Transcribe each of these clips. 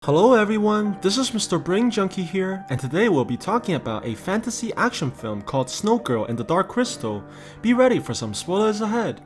Hello everyone, this is Mr. Brain Junkie here, and today we'll be talking about a fantasy action film called Snow Girl and the Dark Crystal. Be ready for some spoilers ahead.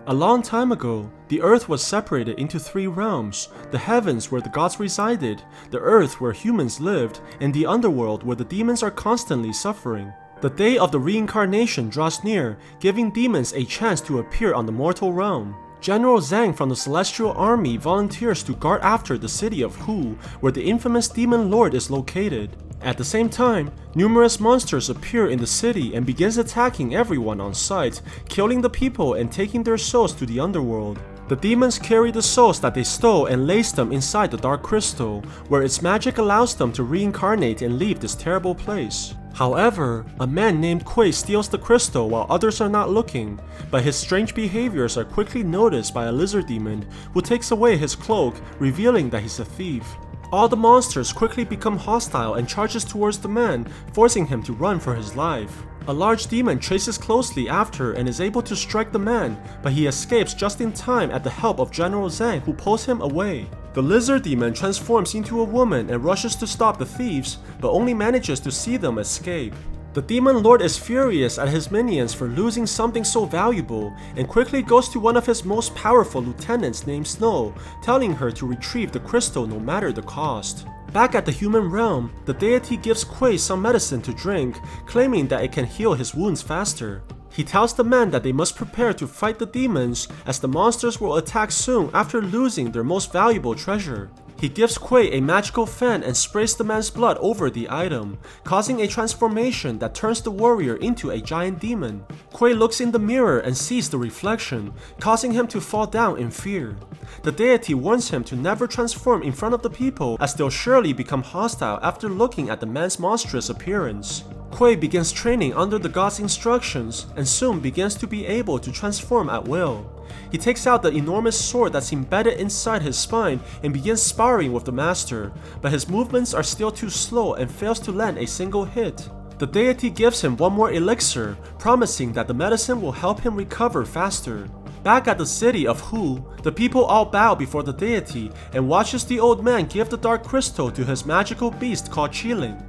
A long time ago, the earth was separated into three realms: the heavens where the gods resided, the earth where humans lived, and the underworld where the demons are constantly suffering. The day of the reincarnation draws near, giving demons a chance to appear on the mortal realm. General Zhang from the Celestial Army volunteers to guard after the city of Hu, where the infamous demon lord is located. At the same time, numerous monsters appear in the city and begins attacking everyone on sight, killing the people and taking their souls to the underworld. The demons carry the souls that they stole and lace them inside the Dark Crystal, where its magic allows them to reincarnate and leave this terrible place. However, a man named Kui steals the crystal while others are not looking, but his strange behaviors are quickly noticed by a lizard demon who takes away his cloak, revealing that he's a thief. All the monsters quickly become hostile and charges towards the man, forcing him to run for his life. A large demon chases closely after and is able to strike the man, but he escapes just in time at the help of General Zhang, who pulls him away. The lizard demon transforms into a woman and rushes to stop the thieves, but only manages to see them escape. The demon lord is furious at his minions for losing something so valuable and quickly goes to one of his most powerful lieutenants named Snow, telling her to retrieve the crystal no matter the cost. Back at the human realm, the deity gives Kui some medicine to drink, claiming that it can heal his wounds faster. He tells the man that they must prepare to fight the demons, as the monsters will attack soon after losing their most valuable treasure. He gives Kui a magical fan and sprays the man's blood over the item, causing a transformation that turns the warrior into a giant demon. Kui looks in the mirror and sees the reflection, causing him to fall down in fear. The deity warns him to never transform in front of the people, as they'll surely become hostile after looking at the man's monstrous appearance. Kui begins training under the god's instructions and soon begins to be able to transform at will. He takes out the enormous sword that's embedded inside his spine and begins sparring with the master, but his movements are still too slow and fails to land a single hit. The deity gives him one more elixir, promising that the medicine will help him recover faster. Back at the city of Hu, the people all bow before the deity and watches the old man give the dark crystal to his magical beast called Qilin.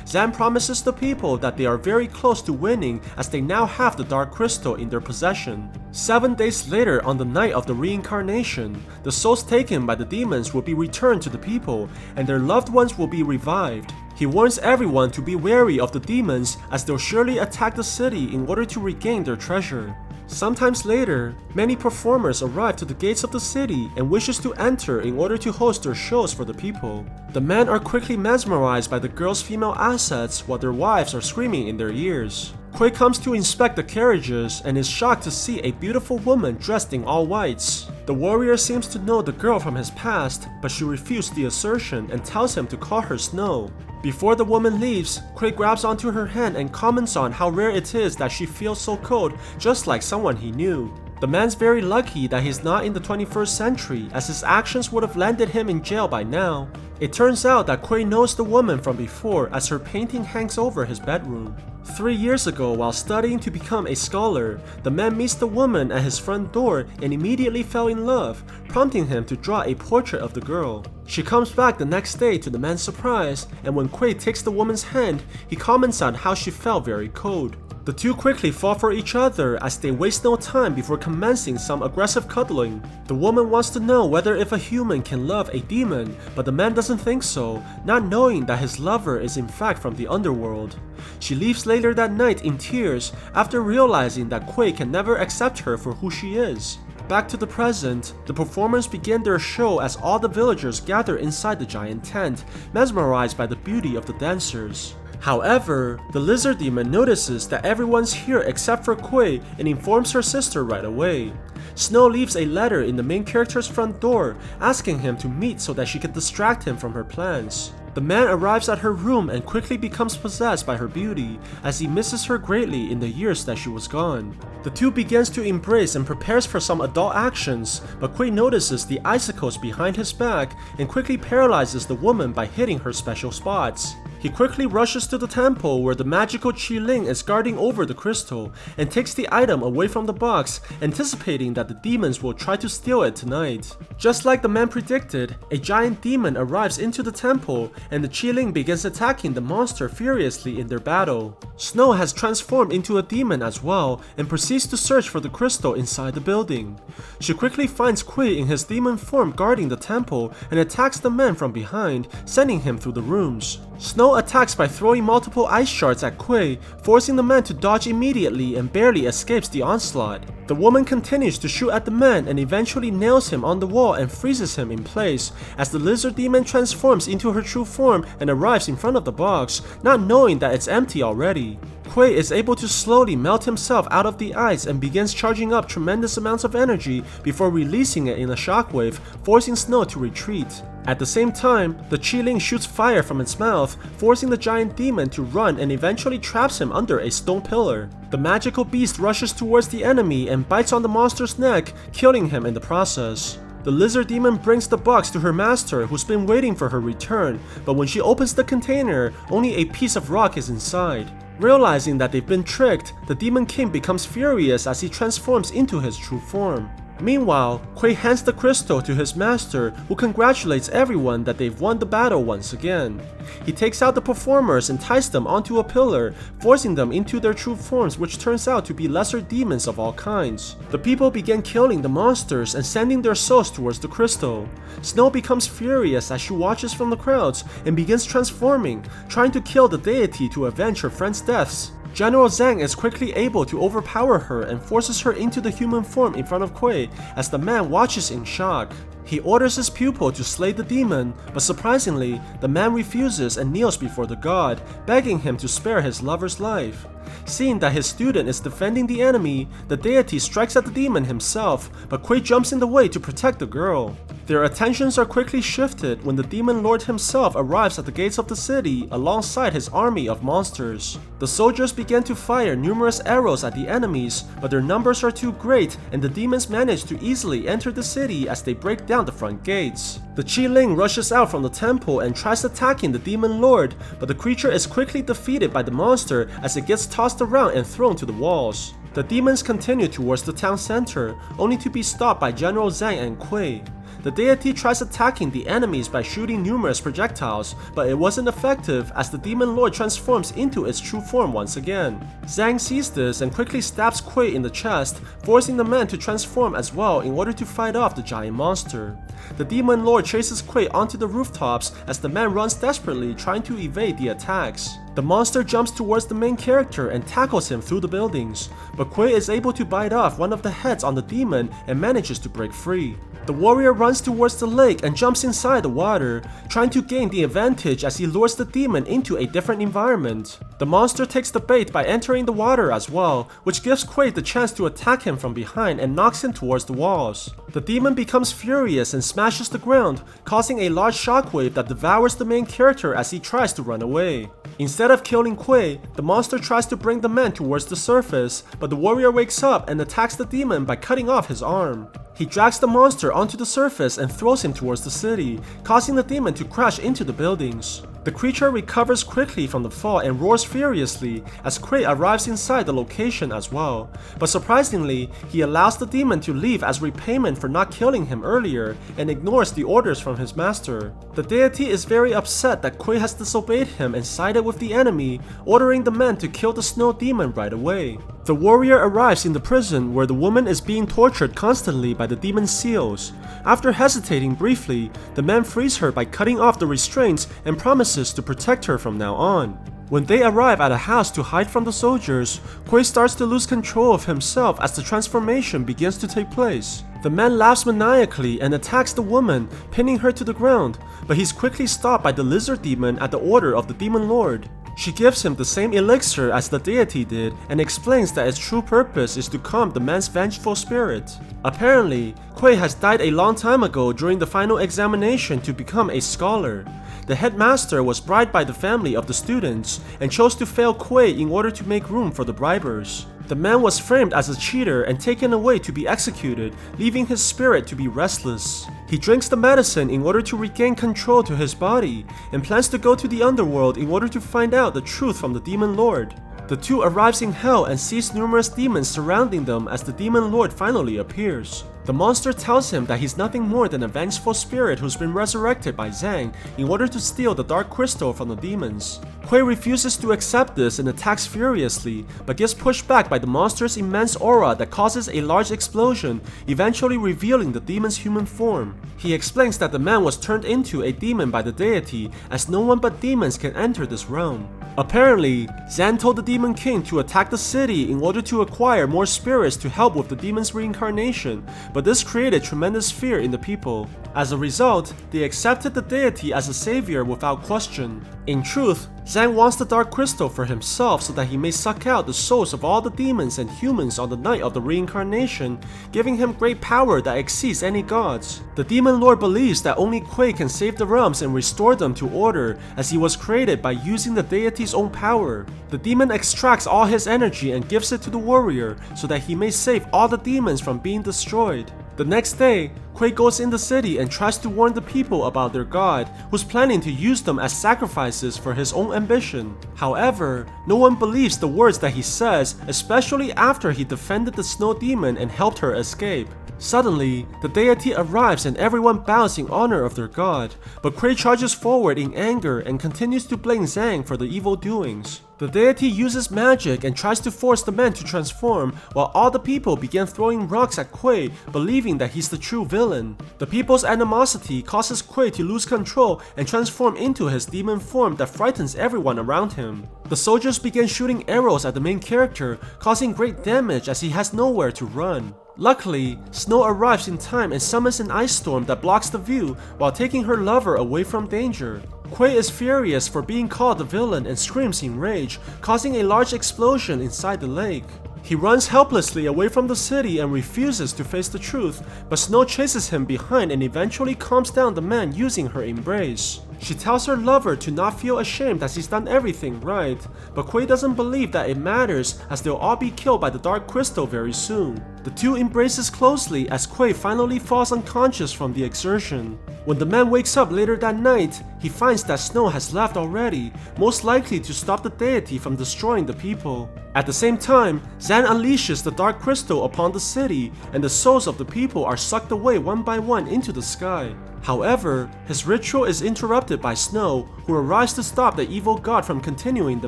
Zan promises the people that they are very close to winning, as they now have the Dark Crystal in their possession. 7 days later, on the night of the reincarnation, the souls taken by the demons will be returned to the people, and their loved ones will be revived. He warns everyone to be wary of the demons, as they'll surely attack the city in order to regain their treasure. Sometimes later, many performers arrive to the gates of the city and wishes to enter in order to host their shows for the people. The men are quickly mesmerized by the girls' female assets while their wives are screaming in their ears. Kui comes to inspect the carriages and is shocked to see a beautiful woman dressed in all whites. The warrior seems to know the girl from his past, but she refused the assertion and tells him to call her Snow. Before the woman leaves, Kui grabs onto her hand and comments on how rare it is that she feels so cold, just like someone he knew. The man's very lucky that he's not in the 21st century, as his actions would have landed him in jail by now. It turns out that Kui knows the woman from before, as her painting hangs over his bedroom. 3 years ago, while studying to become a scholar, the man meets the woman at his front door and immediately fell in love, prompting him to draw a portrait of the girl. She comes back the next day to the man's surprise, and when Kui takes the woman's hand, he comments on how she felt very cold. The two quickly fall for each other as they waste no time before commencing some aggressive cuddling. The woman wants to know whether if a human can love a demon, but the man doesn't think so, not knowing that his lover is in fact from the underworld. She leaves later that night in tears after realizing that Kui can never accept her for who she is. Back to the present, the performers begin their show as all the villagers gather inside the giant tent, mesmerized by the beauty of the dancers. However, the lizard demon notices that everyone's here except for Kui and informs her sister right away. Snow leaves a letter in the main character's front door, asking him to meet so that she can distract him from her plans. The man arrives at her room and quickly becomes possessed by her beauty, as he misses her greatly in the years that she was gone. The two begins to embrace and prepares for some adult actions, but Kui notices the icicles behind his back and quickly paralyzes the woman by hitting her special spots. He quickly rushes to the temple where the magical Qi Ling is guarding over the crystal and takes the item away from the box, anticipating that the demons will try to steal it tonight. Just like the man predicted, a giant demon arrives into the temple and the Qi Ling begins attacking the monster furiously in their battle. Snow has transformed into a demon as well and proceeds to search for the crystal inside the building. She quickly finds Kui in his demon form guarding the temple and attacks the man from behind, sending him through the rooms. Snow attacks by throwing multiple ice shards at Kui, forcing the man to dodge immediately and barely escapes the onslaught. The woman continues to shoot at the man and eventually nails him on the wall and freezes him in place as the lizard demon transforms into her true form and arrives in front of the box, not knowing that it's empty already. Kui is able to slowly melt himself out of the ice and begins charging up tremendous amounts of energy before releasing it in a shockwave, forcing Snow to retreat. At the same time, the Qi Ling shoots fire from its mouth, forcing the giant demon to run and eventually traps him under a stone pillar. The magical beast rushes towards the enemy and bites on the monster's neck, killing him in the process. The lizard demon brings the box to her master, who's been waiting for her return, but when she opens the container, only a piece of rock is inside. Realizing that they've been tricked, the Demon King becomes furious as he transforms into his true form. Meanwhile, Kui hands the crystal to his master, who congratulates everyone that they've won the battle once again. He takes out the performers and ties them onto a pillar, forcing them into their true forms, which turns out to be lesser demons of all kinds. The people begin killing the monsters and sending their souls towards the crystal. Snow becomes furious as she watches from the crowds and begins transforming, trying to kill the deity to avenge her friends' deaths. General Zhang is quickly able to overpower her and forces her into the human form in front of Kui as the man watches in shock. He orders his pupil to slay the demon, but surprisingly, the man refuses and kneels before the god, begging him to spare his lover's life. Seeing that his student is defending the enemy, the deity strikes at the demon himself, but Kui jumps in the way to protect the girl. Their attentions are quickly shifted when the demon lord himself arrives at the gates of the city alongside his army of monsters. The soldiers begin to fire numerous arrows at the enemies, but their numbers are too great and the demons manage to easily enter the city as they break down the front gates. The Qi Ling rushes out from the temple and tries attacking the demon lord, but the creature is quickly defeated by the monster as it gets tossed around and thrown to the walls. The demons continue towards the town center, only to be stopped by General Zhang and Kui. The deity tries attacking the enemies by shooting numerous projectiles, but it wasn't effective as the demon lord transforms into its true form once again. Zhang sees this and quickly stabs Kui in the chest, forcing the man to transform as well in order to fight off the giant monster. The demon lord chases Kui onto the rooftops as the man runs desperately trying to evade the attacks. The monster jumps towards the main character and tackles him through the buildings, but Kui is able to bite off one of the heads on the demon and manages to break free. The warrior runs towards the lake and jumps inside the water, trying to gain the advantage as he lures the demon into a different environment. The monster takes the bait by entering the water as well, which gives Kui the chance to attack him from behind and knocks him towards the walls. The demon becomes furious and smashes the ground, causing a large shockwave that devours the main character as he tries to run away. Instead of killing Kui, the monster tries to bring the man towards the surface, but the warrior wakes up and attacks the demon by cutting off his arm. He drags the monster onto the surface and throws him towards the city, causing the demon to crash into the buildings. The creature recovers quickly from the fall and roars furiously as Kui arrives inside the location as well. But surprisingly, he allows the demon to leave as repayment for not killing him earlier and ignores the orders from his master. The deity is very upset that Kui has disobeyed him and sided with the enemy, ordering the man to kill the snow demon right away. The warrior arrives in the prison where the woman is being tortured constantly by the demon seals. After hesitating briefly, the man frees her by cutting off the restraints and promises to protect her from now on. When they arrive at a house to hide from the soldiers, Kui starts to lose control of himself as the transformation begins to take place. The man laughs maniacally and attacks the woman, pinning her to the ground, but he's quickly stopped by the lizard demon at the order of the demon lord. She gives him the same elixir as the deity did and explains that its true purpose is to calm the man's vengeful spirit. Apparently, Kui has died a long time ago during the final examination to become a scholar. The headmaster was bribed by the family of the students and chose to fail Kui in order to make room for the bribers. The man was framed as a cheater and taken away to be executed, leaving his spirit to be restless. He drinks the medicine in order to regain control to his body, and plans to go to the underworld in order to find out the truth from the demon lord. The two arrives in hell and sees numerous demons surrounding them as the demon lord finally appears. The monster tells him that he's nothing more than a vengeful spirit who's been resurrected by Zhang in order to steal the dark crystal from the demons. Kui refuses to accept this and attacks furiously, but gets pushed back by the monster's immense aura that causes a large explosion, eventually revealing the demon's human form. He explains that the man was turned into a demon by the deity, as no one but demons can enter this realm. Apparently, Zan told the Demon King to attack the city in order to acquire more spirits to help with the demon's reincarnation, but this created tremendous fear in the people. As a result, they accepted the deity as a savior without question. In truth, Zhang wants the dark crystal for himself so that he may suck out the souls of all the demons and humans on the night of the reincarnation, giving him great power that exceeds any gods. The demon lord believes that only Kui can save the realms and restore them to order, as he was created by using the deity's own power. The demon extracts all his energy and gives it to the warrior so that he may save all the demons from being destroyed. The next day, Kui goes in the city and tries to warn the people about their god, who's planning to use them as sacrifices for his own ambition. However, no one believes the words that he says, especially after he defended the snow demon and helped her escape. Suddenly, the deity arrives and everyone bows in honor of their god, but Kui charges forward in anger and continues to blame Zhang for the evil doings. The deity uses magic and tries to force the man to transform, while all the people begin throwing rocks at Kui, believing that he's the true villain. The people's animosity causes Kui to lose control and transform into his demon form that frightens everyone around him. The soldiers begin shooting arrows at the main character, causing great damage as he has nowhere to run. Luckily, Snow arrives in time and summons an ice storm that blocks the view while taking her lover away from danger. Kui is furious for being called the villain and screams in rage, causing a large explosion inside the lake. He runs helplessly away from the city and refuses to face the truth, but Snow chases him behind and eventually calms down the man using her embrace. She tells her lover to not feel ashamed as he's done everything right, but Kui doesn't believe that it matters as they'll all be killed by the dark crystal very soon. The two embraces closely as Kui finally falls unconscious from the exertion. When the man wakes up later that night, he finds that Snow has left already, most likely to stop the deity from destroying the people. At the same time, Zan unleashes the dark crystal upon the city, and the souls of the people are sucked away one by one into the sky. However, his ritual is interrupted by Snow, who arrives to stop the evil god from continuing the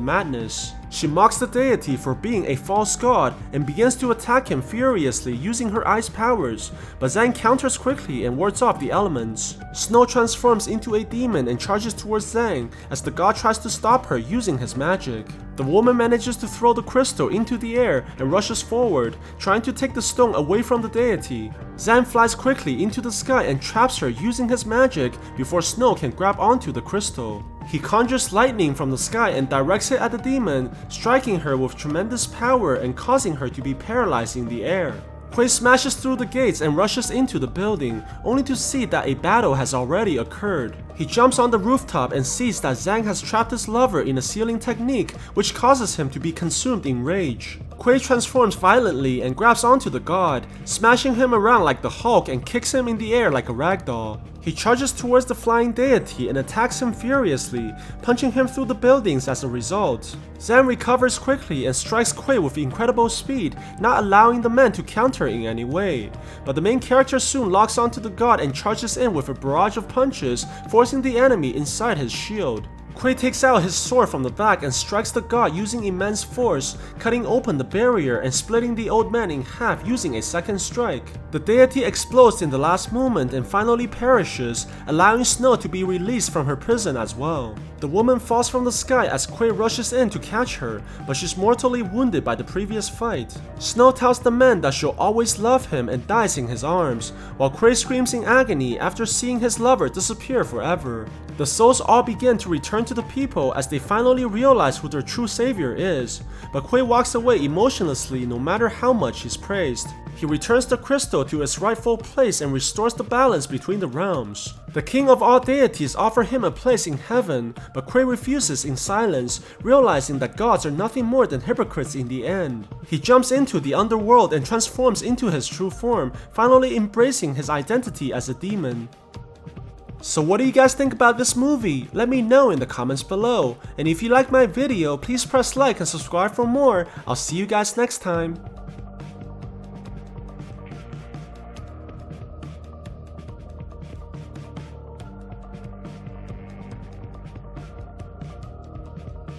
madness. She mocks the deity for being a false god and begins to attack him furiously using her ice powers, but Zhang counters quickly and wards off the elements. Snow transforms into a demon and charges towards Zhang as the god tries to stop her using his magic. The woman manages to throw the crystal into the air and rushes forward, trying to take the stone away from the deity. Zhang flies quickly into the sky and traps her using his magic before Snow can grab onto the crystal. He conjures lightning from the sky and directs it at the demon, striking her with tremendous power and causing her to be paralyzed in the air. Kui smashes through the gates and rushes into the building, only to see that a battle has already occurred. He jumps on the rooftop and sees that Zhang has trapped his lover in a sealing technique, which causes him to be consumed in rage. Kui transforms violently and grabs onto the god, smashing him around like the Hulk and kicks him in the air like a ragdoll. He charges towards the flying deity and attacks him furiously, punching him through the buildings as a result. Zhang recovers quickly and strikes Kui with incredible speed, not allowing the man to counter in any way. But the main character soon locks onto the god and charges in with a barrage of punches, forcing the enemy inside his shield. Kui takes out his sword from the back and strikes the god using immense force, cutting open the barrier and splitting the old man in half using a second strike. The deity explodes in the last moment and finally perishes, allowing Snow to be released from her prison as well. The woman falls from the sky as Kui rushes in to catch her, but she's mortally wounded by the previous fight. Snow tells the man that she'll always love him and dies in his arms, while Kui screams in agony after seeing his lover disappear forever. The souls all begin to return to the people as they finally realize who their true savior is, but Kui walks away emotionlessly no matter how much he's praised. he returns the crystal to its rightful place and restores the balance between the realms. The king of all deities offers him a place in heaven, but Quay refuses in silence, realizing that gods are nothing more than hypocrites in the end. He jumps into the underworld and transforms into his true form, finally embracing his identity as a demon. So what do you guys think about this movie? Let me know in the comments below. And if you liked my video, please press like and subscribe for more. I'll see you guys next time.